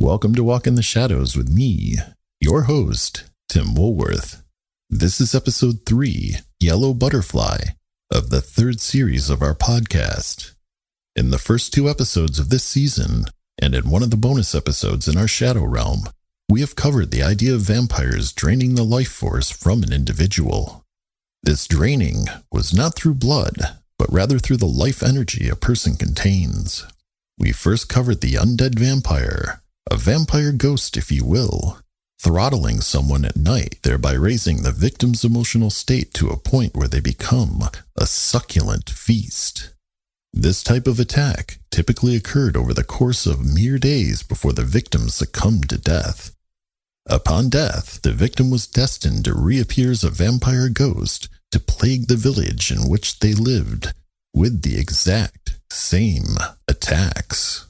Welcome to Walk in the Shadows with me, your host, Tim Woolworth. This is episode 3, Yellow Butterfly, of the third series of our podcast. In the first 2 episodes of this season, and in one of the bonus episodes in our Shadow Realm, we have covered the idea of vampires draining the life force from an individual. This draining was not through blood, but rather through the life energy a person contains. We first covered the undead vampire, a vampire ghost if you will, throttling someone at night, thereby raising the victim's emotional state to a point where they become a succulent feast. This type of attack typically occurred over the course of mere days before the victim succumbed to death. Upon death, the victim was destined to reappear as a vampire ghost to plague the village in which they lived with the exact same attacks.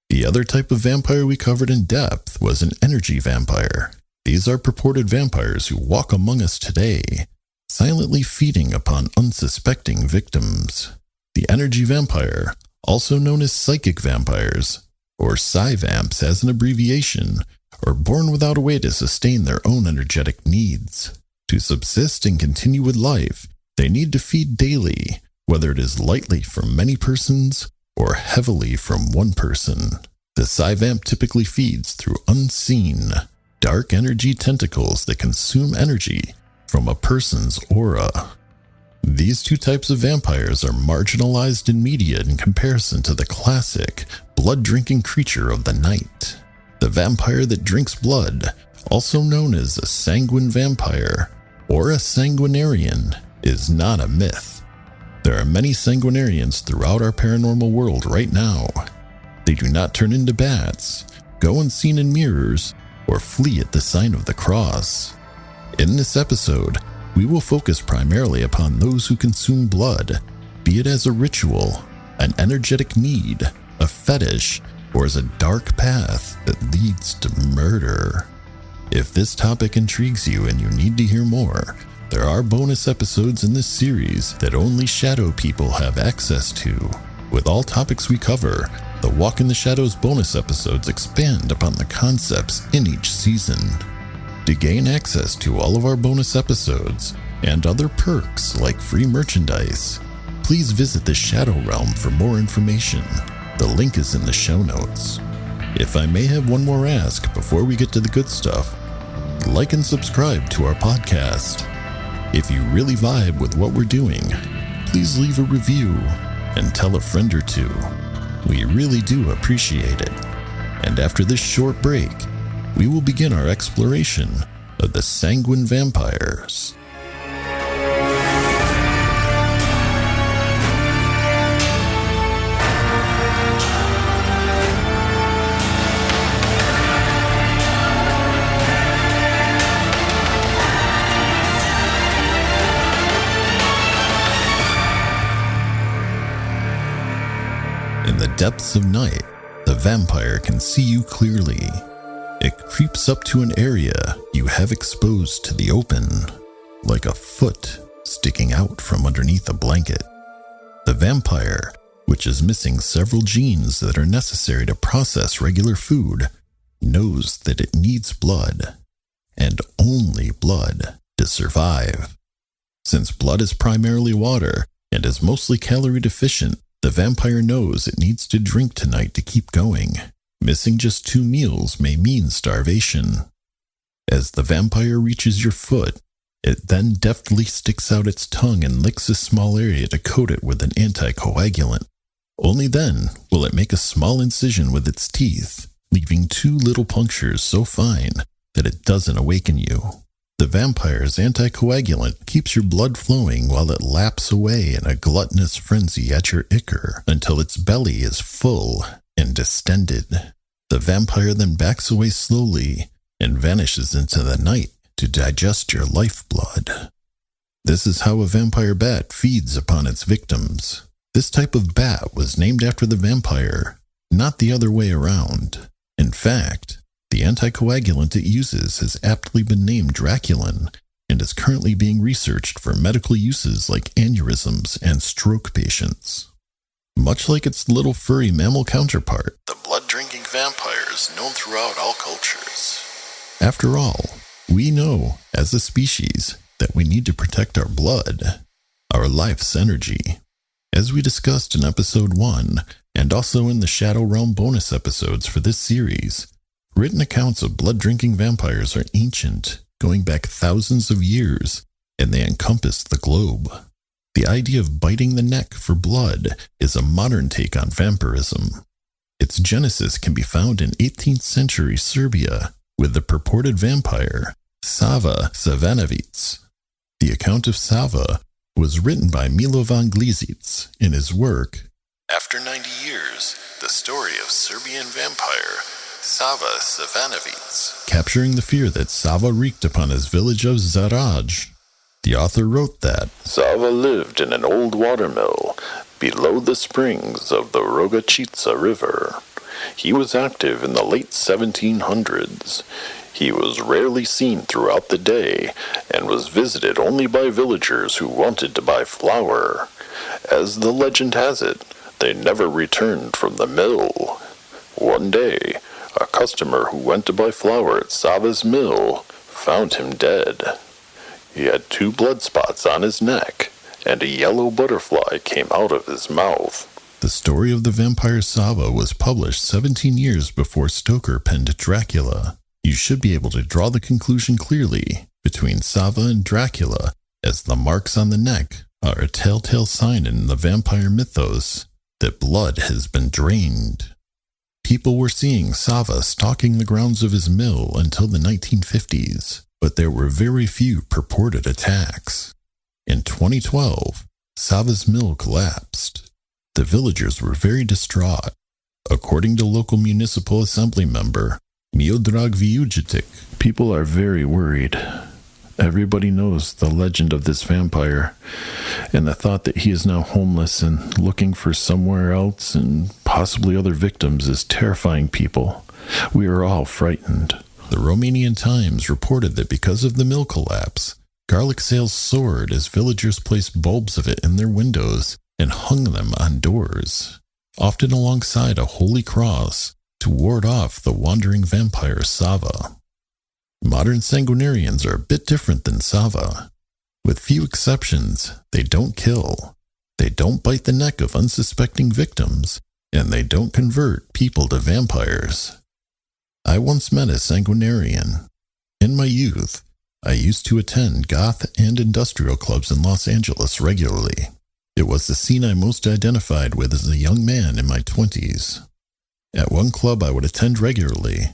The other type of vampire we covered in depth was an energy vampire. These are purported vampires who walk among us today, silently feeding upon unsuspecting victims. The energy vampire, also known as psychic vampires, or psy-vamps as an abbreviation, are born without a way to sustain their own energetic needs. To subsist and continue with life, they need to feed daily, whether it is lightly from many persons or heavily from one person. The psy-vamp typically feeds through unseen, dark energy tentacles that consume energy from a person's aura. These 2 types of vampires are marginalized in media in comparison to the classic, blood-drinking creature of the night. The vampire that drinks blood, also known as a sanguine vampire or a sanguinarian, is not a myth. There are many sanguinarians throughout our paranormal world right now. They do not turn into bats, go unseen in mirrors, or flee at the sign of the cross. In this episode, we will focus primarily upon those who consume blood, be it as a ritual, an energetic need, a fetish, or as a dark path that leads to murder. If this topic intrigues you and you need to hear more, there are bonus episodes in this series that only Shadow people have access to. With all topics we cover, the Walk in the Shadows bonus episodes expand upon the concepts in each season. To gain access to all of our bonus episodes and other perks like free merchandise, please visit the Shadow Realm for more information. The link is in the show notes. If I may have one more ask before we get to the good stuff, like and subscribe to our podcast. If you really vibe with what we're doing, please leave a review and tell a friend or 2. We really do appreciate it. And after this short break, we will begin our exploration of the sanguine vampires. In the depths of night, the vampire can see you clearly. It creeps up to an area you have exposed to the open, like a foot sticking out from underneath a blanket. The vampire, which is missing several genes that are necessary to process regular food, knows that it needs blood, and only blood, to survive. Since blood is primarily water and is mostly calorie deficient, the vampire knows it needs to drink tonight to keep going. Missing just 2 meals may mean starvation. As the vampire reaches your foot, it then deftly sticks out its tongue and licks a small area to coat it with an anticoagulant. Only then will it make a small incision with its teeth, leaving 2 little punctures so fine that it doesn't awaken you. The vampire's anticoagulant keeps your blood flowing while it laps away in a gluttonous frenzy at your ichor until its belly is full and distended. The vampire then backs away slowly and vanishes into the night to digest your lifeblood. This is how a vampire bat feeds upon its victims. This type of bat was named after the vampire, not the other way around. In fact, the anticoagulant it uses has aptly been named Draculin and is currently being researched for medical uses like aneurysms and stroke patients. Much like its little furry mammal counterpart, the blood-drinking blood-drink vampires known throughout all cultures. After all, we know, as a species, that we need to protect our blood, our life's energy. As we discussed in episode 1, and also in the Shadow Realm bonus episodes for this series, written accounts of blood-drinking vampires are ancient, going back thousands of years, and they encompass the globe. The idea of biting the neck for blood is a modern take on vampirism. Its genesis can be found in 18th century Serbia with the purported vampire, Sava Savanovic. The account of Sava was written by Milovan Glizic in his work, After 90 Years, the Story of Serbian Vampire, Sava Savanovic, capturing the fear that Sava wreaked upon his village of Zero-G. The author wrote that Sava lived in an old watermill below the springs of the Rogačica River. He was active in the late 1700s. He was rarely seen throughout the day and was visited only by villagers who wanted to buy flour. As the legend has it, they never returned from the mill. One day, a customer who went to buy flour at Sava's mill found him dead. He had 2 blood spots on his neck, and a yellow butterfly came out of his mouth. The story of the vampire Sava was published 17 years before Stoker penned Dracula. You should be able to draw the conclusion clearly between Sava and Dracula, as the marks on the neck are a telltale sign in the vampire mythos that blood has been drained. People were seeing Sava stalking the grounds of his mill until the 1950s, but there were very few purported attacks. In 2012, Sava's mill collapsed. The villagers were very distraught. According to local municipal assembly member Miodrag Vujitic, people are very worried. Everybody knows the legend of this vampire, and the thought that he is now homeless and looking for somewhere else and possibly other victims is terrifying people. We are all frightened. The Romanian Times reported that because of the mill collapse, garlic sales soared as villagers placed bulbs of it in their windows and hung them on doors, often alongside a holy cross, to ward off the wandering vampire Sava. Modern sanguinarians are a bit different than Sava. With few exceptions, they don't kill, they don't bite the neck of unsuspecting victims, and they don't convert people to vampires. I once met a sanguinarian. In my youth, I used to attend goth and industrial clubs in Los Angeles regularly. It was the scene I most identified with as a young man in my 20s. At one club I would attend regularly,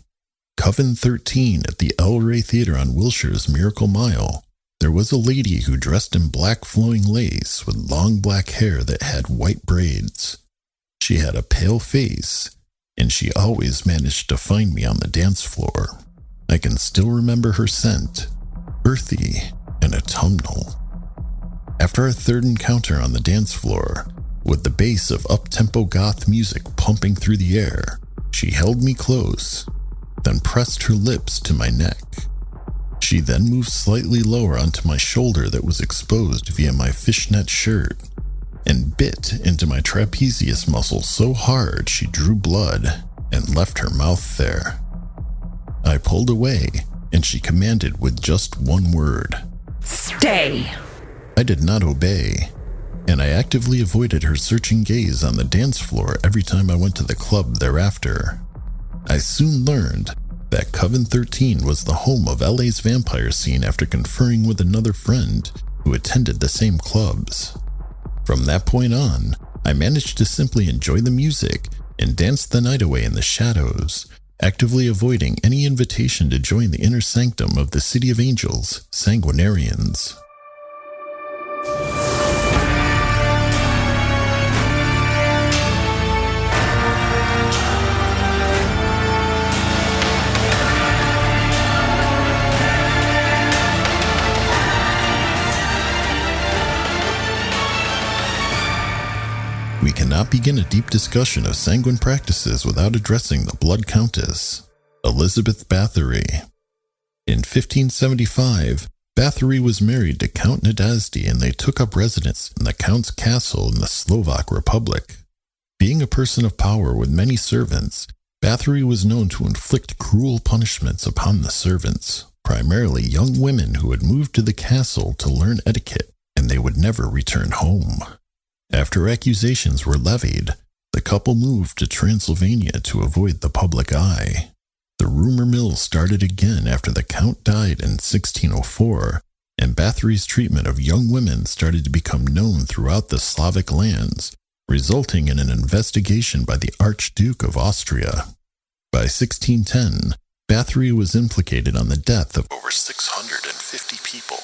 Coven 13 at the El Rey Theater on Wilshire's Miracle Mile, there was a lady who dressed in black flowing lace with long black hair that had white braids. She had a pale face, and she always managed to find me on the dance floor. I can still remember her scent, earthy and autumnal. After our third encounter on the dance floor, with the bass of up-tempo goth music pumping through the air, she held me close, then pressed her lips to my neck. She then moved slightly lower onto my shoulder that was exposed via my fishnet shirt, and bit into my trapezius muscle so hard she drew blood and left her mouth there. I pulled away, and she commanded with just one word, "Stay!" I did not obey, and I actively avoided her searching gaze on the dance floor every time I went to the club thereafter. I soon learned that Coven 13 was the home of LA's vampire scene after conferring with another friend who attended the same clubs. From that point on, I managed to simply enjoy the music and dance the night away in the shadows, actively avoiding any invitation to join the inner sanctum of the City of Angels, sanguinarians. We cannot begin a deep discussion of sanguine practices without addressing the Blood Countess, Elizabeth Bathory. In 1575, Bathory was married to Count Nadasdy and they took up residence in the Count's castle in the Slovak Republic. Being a person of power with many servants, Bathory was known to inflict cruel punishments upon the servants, primarily young women who had moved to the castle to learn etiquette, and they would never return home. After accusations were levied, the couple moved to Transylvania to avoid the public eye. The rumor mill started again after the Count died in 1604, and Bathory's treatment of young women started to become known throughout the Slavic lands, resulting in an investigation by the Archduke of Austria. By 1610, Bathory was implicated on the death of over 650 people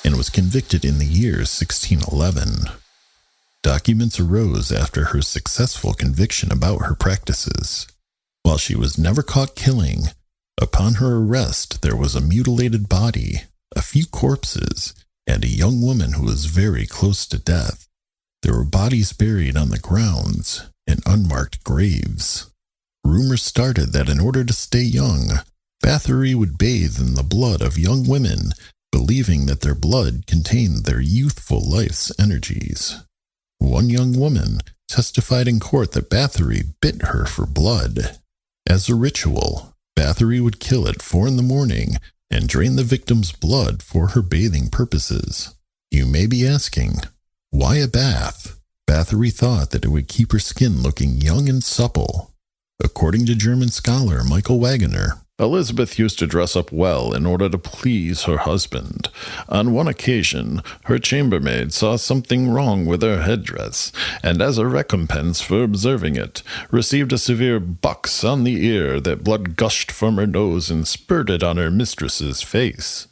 and was convicted in the year 1611. Documents arose after her successful conviction about her practices. While she was never caught killing, upon her arrest there was a mutilated body, a few corpses, and a young woman who was very close to death. There were bodies buried on the grounds in unmarked graves. Rumors started that in order to stay young, Bathory would bathe in the blood of young women, believing that their blood contained their youthful life's energies. One young woman testified in court that Bathory bit her for blood. As a ritual, Bathory would kill at 4 a.m. and drain the victim's blood for her bathing purposes. You may be asking, why a bath? Bathory thought that it would keep her skin looking young and supple. According to German scholar Michael Wagner, Elizabeth used to dress up well in order to please her husband. On one occasion, her chambermaid saw something wrong with her headdress, and as a recompense for observing it, received a severe box on the ear that blood gushed from her nose and spurted on her mistress's face.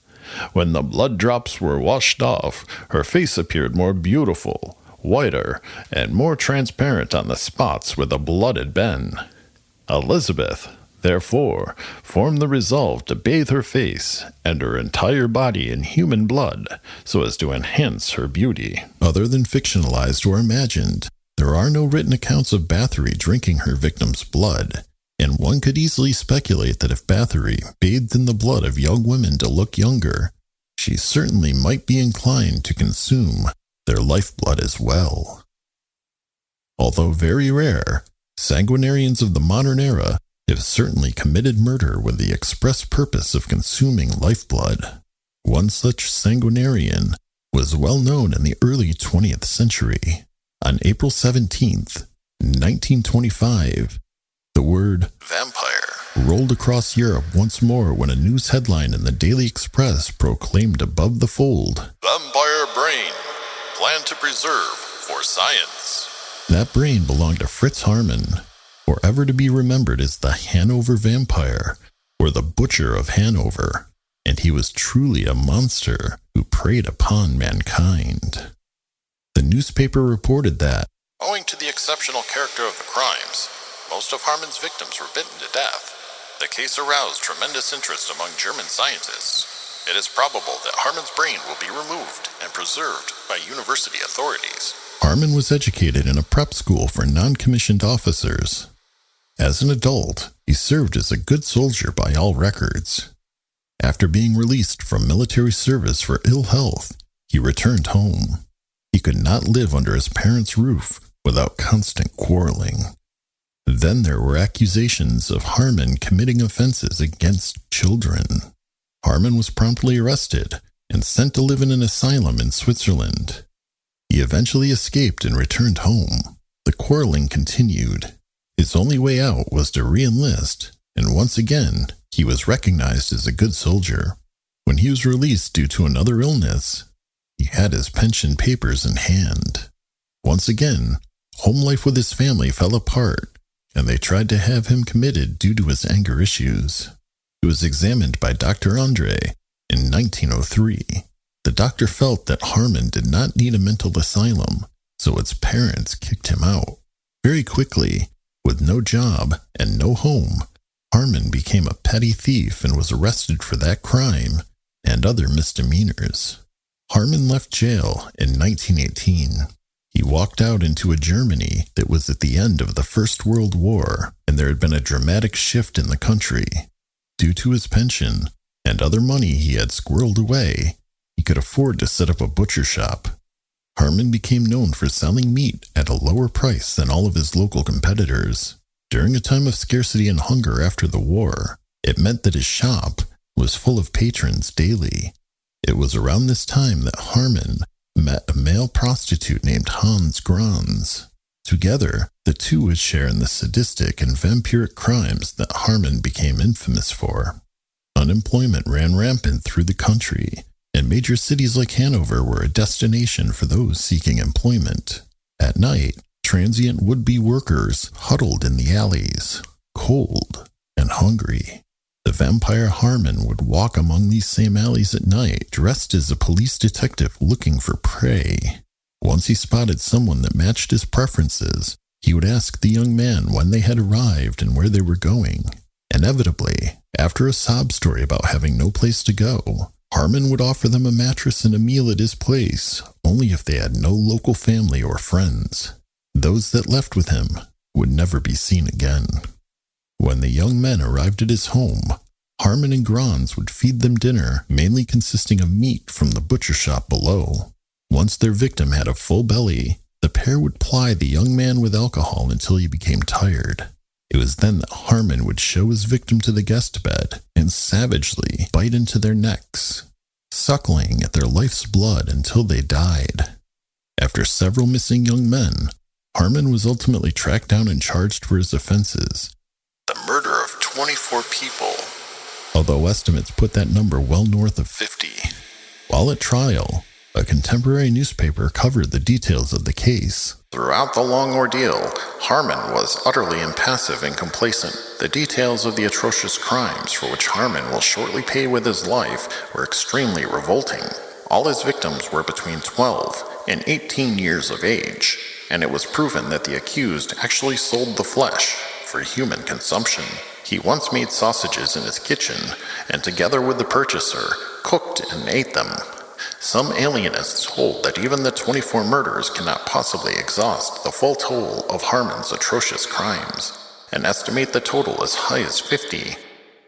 When the blood drops were washed off, her face appeared more beautiful, whiter, and more transparent on the spots where the blood had been. Elizabeth, therefore, formed the resolve to bathe her face and her entire body in human blood so as to enhance her beauty. Other than fictionalized or imagined, there are no written accounts of Bathory drinking her victim's blood, and one could easily speculate that if Bathory bathed in the blood of young women to look younger, she certainly might be inclined to consume their lifeblood as well. Although very rare, sanguinarians of the modern era have certainly committed murder with the express purpose of consuming lifeblood. One such sanguinarian was well known in the early 20th century. On April 17th, 1925, the word vampire rolled across Europe once more when a news headline in the Daily Express proclaimed above the fold, "Vampire brain, plan to preserve for science." That brain belonged to Fritz Harman, forever to be remembered as the Hanover Vampire, or the Butcher of Hanover, and he was truly a monster who preyed upon mankind. The newspaper reported that, owing to the exceptional character of the crimes, most of Harman's victims were bitten to death. The case aroused tremendous interest among German scientists. It is probable that Harman's brain will be removed and preserved by university authorities. Harman was educated in a prep school for non-commissioned officers. As an adult, he served as a good soldier by all records. After being released from military service for ill health, he returned home. He could not live under his parents' roof without constant quarreling. Then there were accusations of Harman committing offenses against children. Harman was promptly arrested and sent to live in an asylum in Switzerland. He eventually escaped and returned home. The quarreling continued. His only way out was to re-enlist, and once again, he was recognized as a good soldier. When he was released due to another illness, he had his pension papers in hand. Once again, home life with his family fell apart, and they tried to have him committed due to his anger issues. He was examined by Dr. Andre in 1903. The doctor felt that Harman did not need a mental asylum, so its parents kicked him out. Very quickly, with no job and no home, Harman became a petty thief and was arrested for that crime and other misdemeanors. Harman left jail in 1918. He walked out into a Germany that was at the end of the First World War, and there had been a dramatic shift in the country. Due to his pension and other money he had squirreled away, he could afford to set up a butcher shop. Harman became known for selling meat at a lower price than all of his local competitors. During a time of scarcity and hunger after the war, it meant that his shop was full of patrons daily. It was around this time that Harmon met a male prostitute named Hans Grans. Together, the two would share in the sadistic and vampiric crimes that Harmon became infamous for. Unemployment ran rampant through the country, and major cities like Hanover were a destination for those seeking employment. At night, transient would-be workers huddled in the alleys, cold and hungry. The vampire Harmon would walk among these same alleys at night, dressed as a police detective looking for prey. Once he spotted someone that matched his preferences, he would ask the young man when they had arrived and where they were going. Inevitably, after a sob story about having no place to go, Harmon would offer them a mattress and a meal at his place, only if they had no local family or friends. Those that left with him would never be seen again. When the young men arrived at his home, Harmon and Grans would feed them dinner, mainly consisting of meat from the butcher shop below. Once their victim had a full belly, the pair would ply the young man with alcohol until he became tired. It was then that Harmon would show his victim to the guest bed and savagely bite into their necks, suckling at their life's blood until they died. After several missing young men, Harmon was ultimately tracked down and charged for his offenses. The murder of 24 people, although estimates put that number well north of 50. While at trial, a contemporary newspaper covered the details of the case. Throughout the long ordeal, Harmon was utterly impassive and complacent. The details of the atrocious crimes for which Harmon will shortly pay with his life were extremely revolting. All his victims were between 12 and 18 years of age, and it was proven that the accused actually sold the flesh for human consumption. He once made sausages in his kitchen, and together with the purchaser, cooked and ate them. Some alienists hold that even the 24 murders cannot possibly exhaust the full toll of Harmon's atrocious crimes, and estimate the total as high as 50.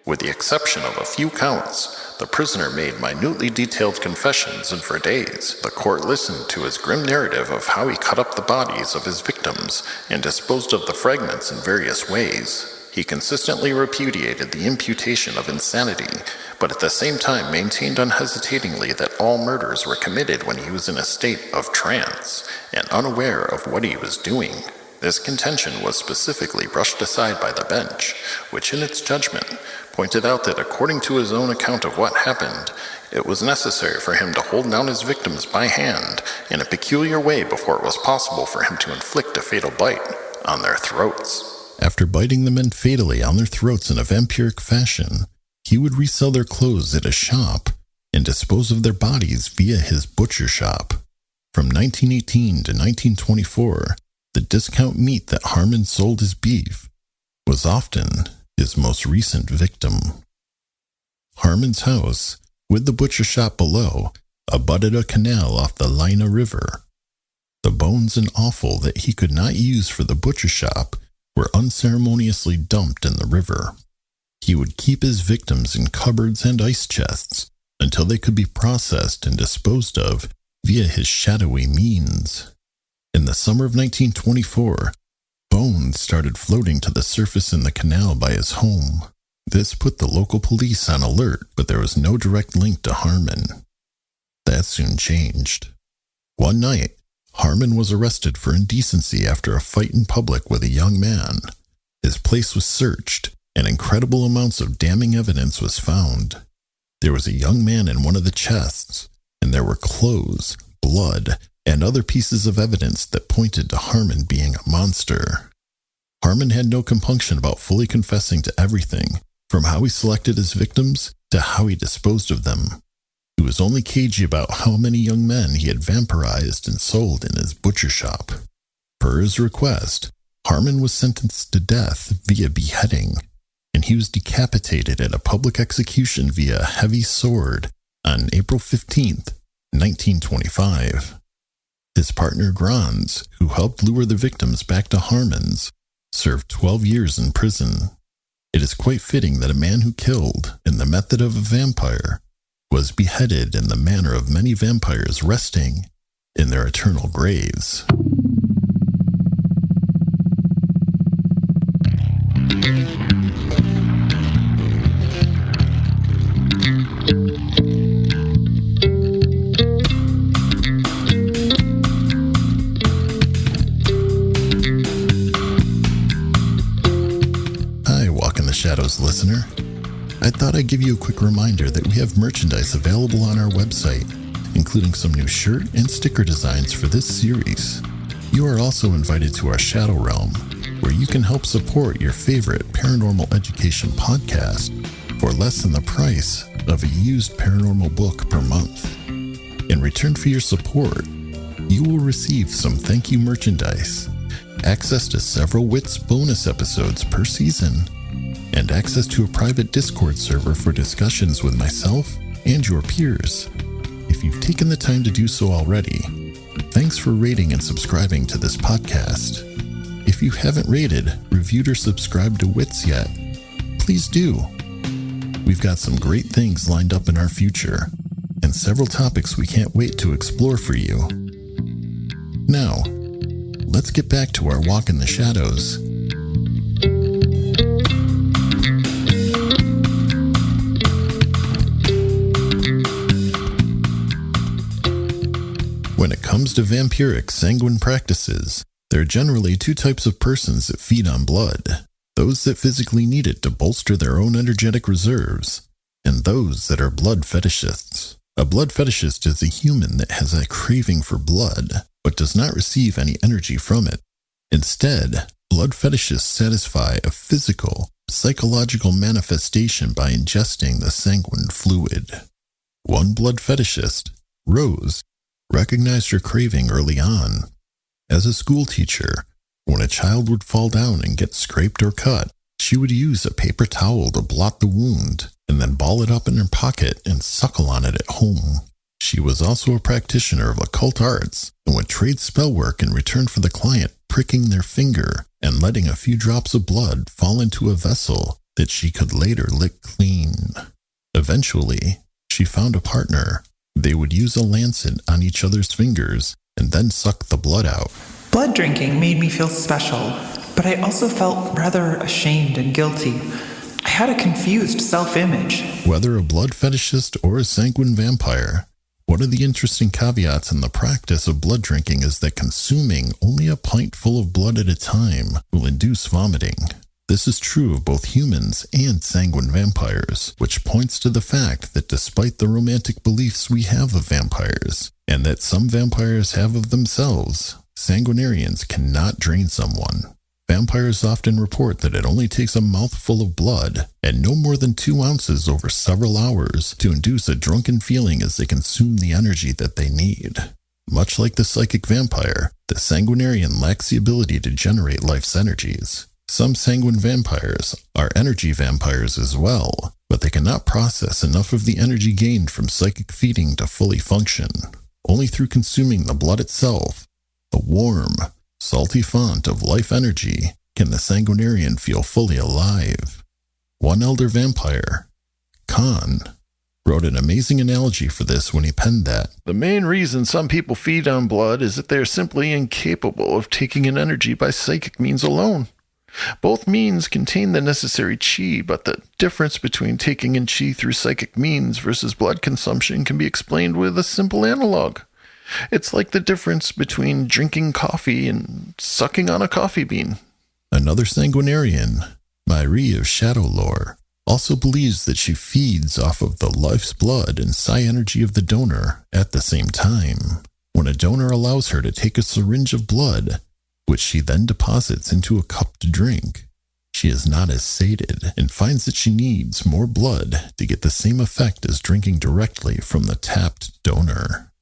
With the exception of a few counts, the prisoner made minutely detailed confessions, and for days, the court listened to his grim narrative of how he cut up the bodies of his victims and disposed of the fragments in various ways. He consistently repudiated the imputation of insanity, but at the same time maintained unhesitatingly that all murders were committed when he was in a state of trance and unaware of what he was doing. This contention was specifically brushed aside by the bench, which in its judgment pointed out that according to his own account of what happened, it was necessary for him to hold down his victims by hand in a peculiar way before it was possible for him to inflict a fatal bite on their throats. After biting the men fatally on their throats in a vampiric fashion, he would resell their clothes at a shop and dispose of their bodies via his butcher shop. From 1918 to 1924, the discount meat that Harmon sold as beef was often his most recent victim. Harmon's house, with the butcher shop below, abutted a canal off the Lena River. The bones and offal that he could not use for the butcher shop were unceremoniously dumped in the river. He would keep his victims in cupboards and ice chests until they could be processed and disposed of via his shadowy means. In the summer of 1924, bones started floating to the surface in the canal by his home. This put the local police on alert, but there was no direct link to Harmon. That soon changed. One night, Harmon was arrested for indecency after a fight in public with a young man. His place was searched, and incredible amounts of damning evidence was found. There was a young man in one of the chests, and there were clothes, blood, and other pieces of evidence that pointed to Harmon being a monster. Harmon had no compunction about fully confessing to everything, from how he selected his victims to how he disposed of them. He was only cagey about how many young men he had vampirized and sold in his butcher shop. Per his request, Harmon was sentenced to death via beheading, and he was decapitated at a public execution via a heavy sword on April 15th, 1925. His partner Grans, who helped lure the victims back to Harmon's, served 12 years in prison. It is quite fitting that a man who killed in the method of a vampire was beheaded in the manner of many vampires resting in their eternal graves. Shadows listener. I thought I'd give you a quick reminder that we have merchandise available on our website, including some new shirt and sticker designs for this series. You are also invited to our Shadow Realm, where you can help support your favorite paranormal education podcast for less than the price of a used paranormal book per month. In return for your support, you will receive some thank you merchandise, access to several WITS bonus episodes per season, and access to a private Discord server for discussions with myself and your peers. If you've taken the time to do so already, thanks for rating and subscribing to this podcast. If you haven't rated, reviewed, or subscribed to WITS yet, please do. We've got some great things lined up in our future, and several topics we can't wait to explore for you. Now, let's get back to our walk in the shadows. When it comes to vampiric sanguine practices, there are generally two types of persons that feed on blood: those that physically need it to bolster their own energetic reserves, and those that are blood fetishists. A blood fetishist is a human that has a craving for blood, but does not receive any energy from it. Instead, blood fetishists satisfy a physical, psychological manifestation by ingesting the sanguine fluid. One blood fetishist, Rose, recognized her craving early on. As a school teacher, when a child would fall down and get scraped or cut, she would use a paper towel to blot the wound and then ball it up in her pocket and suckle on it at home. She was also a practitioner of occult arts and would trade spell work in return for the client pricking their finger and letting a few drops of blood fall into a vessel that she could later lick clean. Eventually, she found a partner. They would use a lancet on each other's fingers and then suck the blood out. Blood drinking made me feel special, but I also felt rather ashamed and guilty. I had a confused self-image. Whether a blood fetishist or a sanguine vampire, one of the interesting caveats in the practice of blood drinking is that consuming only a pint full of blood at a time will induce vomiting. This is true of both humans and sanguine vampires, which points to the fact that despite the romantic beliefs we have of vampires, and that some vampires have of themselves, sanguinarians cannot drain someone. Vampires often report that it only takes a mouthful of blood and no more than 2 ounces over several hours to induce a drunken feeling as they consume the energy that they need. Much like the psychic vampire, the sanguinarian lacks the ability to generate life's energies. Some sanguine vampires are energy vampires as well, but they cannot process enough of the energy gained from psychic feeding to fully function. Only through consuming the blood itself, the warm, salty font of life energy, can the sanguinarian feel fully alive. One elder vampire, Khan, wrote an amazing analogy for this when he penned that the main reason some people feed on blood is that they are simply incapable of taking in energy by psychic means alone. Both means contain the necessary chi, but the difference between taking in chi through psychic means versus blood consumption can be explained with a simple analog. It's like the difference between drinking coffee and sucking on a coffee bean. Another sanguinarian, Marie of Shadow Lore, also believes that she feeds off of the life's blood and psi energy of the donor at the same time. When a donor allows her to take a syringe of blood, which she then deposits into a cup to drink, she is not as sated and finds that she needs more blood to get the same effect as drinking directly from the tapped donor.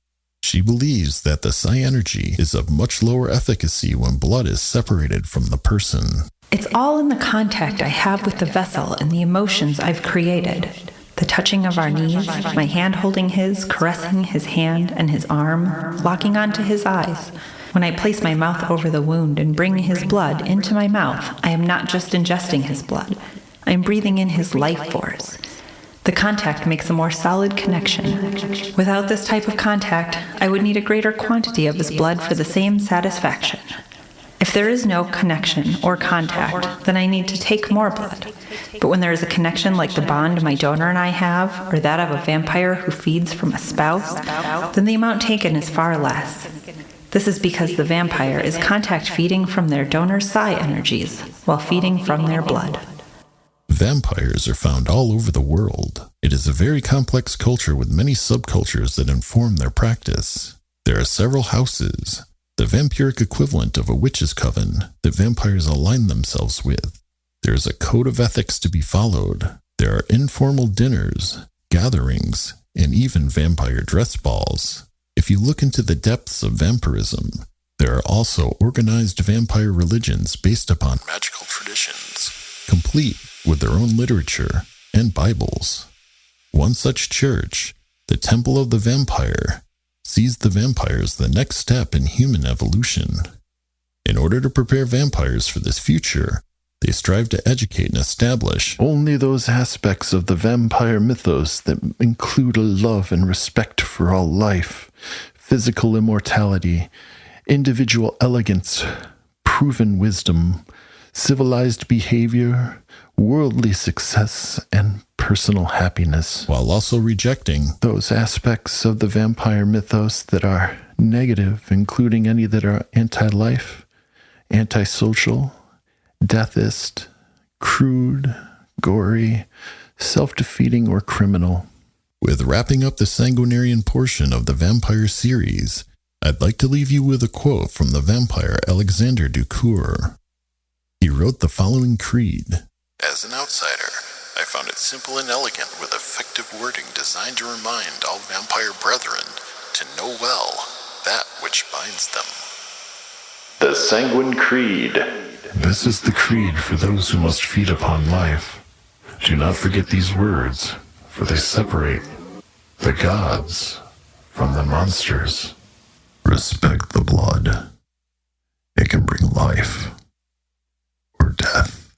She believes that the psi energy is of much lower efficacy when blood is separated from the person. It's all in the contact I have with the vessel and the emotions I've created. The touching of our knees, my hand holding his, caressing his hand and his arm, locking onto his eyes. When I place my mouth over the wound and bring his blood into my mouth, I am not just ingesting his blood. I am breathing in his life force. The contact makes a more solid connection. Without this type of contact, I would need a greater quantity of his blood for the same satisfaction. If there is no connection or contact, then I need to take more blood. But when there is a connection like the bond my donor and I have, or that of a vampire who feeds from a spouse, then the amount taken is far less. This is because the vampire is contact feeding from their donor's psi energies, while feeding from their blood. Vampires are found all over the world. It is a very complex culture with many subcultures that inform their practice. There are several houses, the vampiric equivalent of a witch's coven, that vampires align themselves with. There is a code of ethics to be followed. There are informal dinners, gatherings, and even vampire dress balls. If you look into the depths of vampirism, there are also organized vampire religions based upon magical traditions, complete with their own literature and Bibles. One such church, the Temple of the Vampire, sees the vampire as the next step in human evolution. In order to prepare vampires for this future, they strive to educate and establish only those aspects of the vampire mythos that include a love and respect for all life, physical immortality, individual elegance, proven wisdom, civilized behavior, worldly success, and personal happiness, while also rejecting those aspects of the vampire mythos that are negative, including any that are anti-life, antisocial, deathist, crude, gory, self-defeating, or criminal. With wrapping up the sanguinarian portion of the vampire series, I'd like to leave you with a quote from the vampire Alexander Ducour. He wrote the following creed: "As an outsider, I found it simple and elegant with effective wording designed to remind all vampire brethren to know well that which binds them." The Sanguine Creed. This is the creed for those who must feed upon life. Do not forget these words, for they separate the gods from the monsters. Respect the blood. It can bring life or death.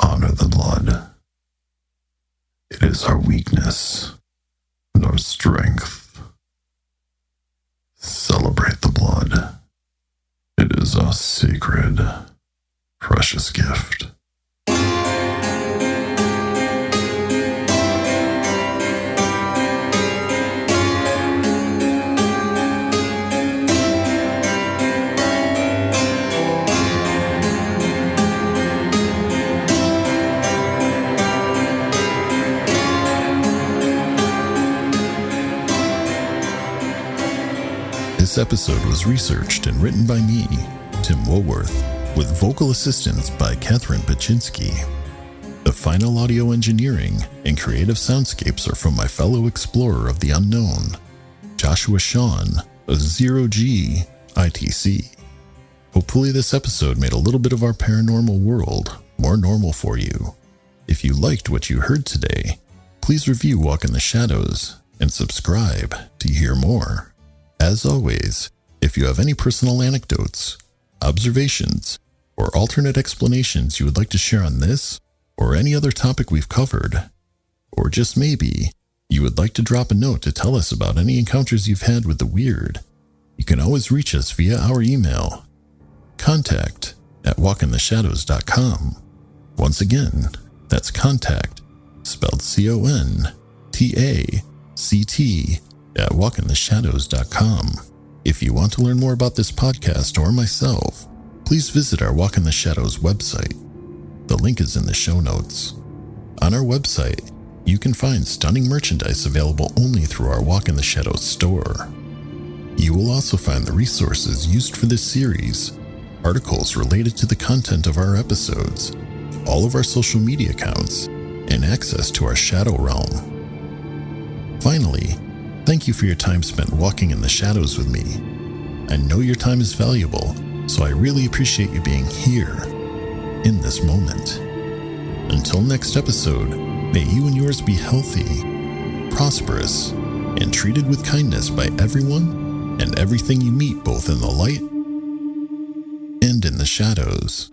Honor the blood. It is our weakness and our strength. Celebrate the blood. It is a sacred, precious gift. This episode was researched and written by me, Tim Woolworth, with vocal assistance by Catherine Paczynski. The final audio engineering and creative soundscapes are from my fellow explorer of the unknown, Joshua Shawn of Zero-G ITC. Hopefully this episode made a little bit of our paranormal world more normal for you. If you liked what you heard today, please review Walk in the Shadows and subscribe to hear more. As always, if you have any personal anecdotes, observations, or alternate explanations you would like to share on this or any other topic we've covered, or just maybe you would like to drop a note to tell us about any encounters you've had with the weird, you can always reach us via our email, contact@walkintheshadows.com. Once again, that's contact, spelled CONTACT, at walkintheshadows.com. If you want to learn more about this podcast or myself, please visit our Walk in the Shadows website. The link is in the show notes. On our website, you can find stunning merchandise available only through our Walk in the Shadows store. You will also find the resources used for this series, articles related to the content of our episodes, all of our social media accounts, and access to our Shadow Realm. Finally, thank you for your time spent walking in the shadows with me. I know your time is valuable, so I really appreciate you being here, in this moment. Until next episode, may you and yours be healthy, prosperous, and treated with kindness by everyone and everything you meet, both in the light and in the shadows.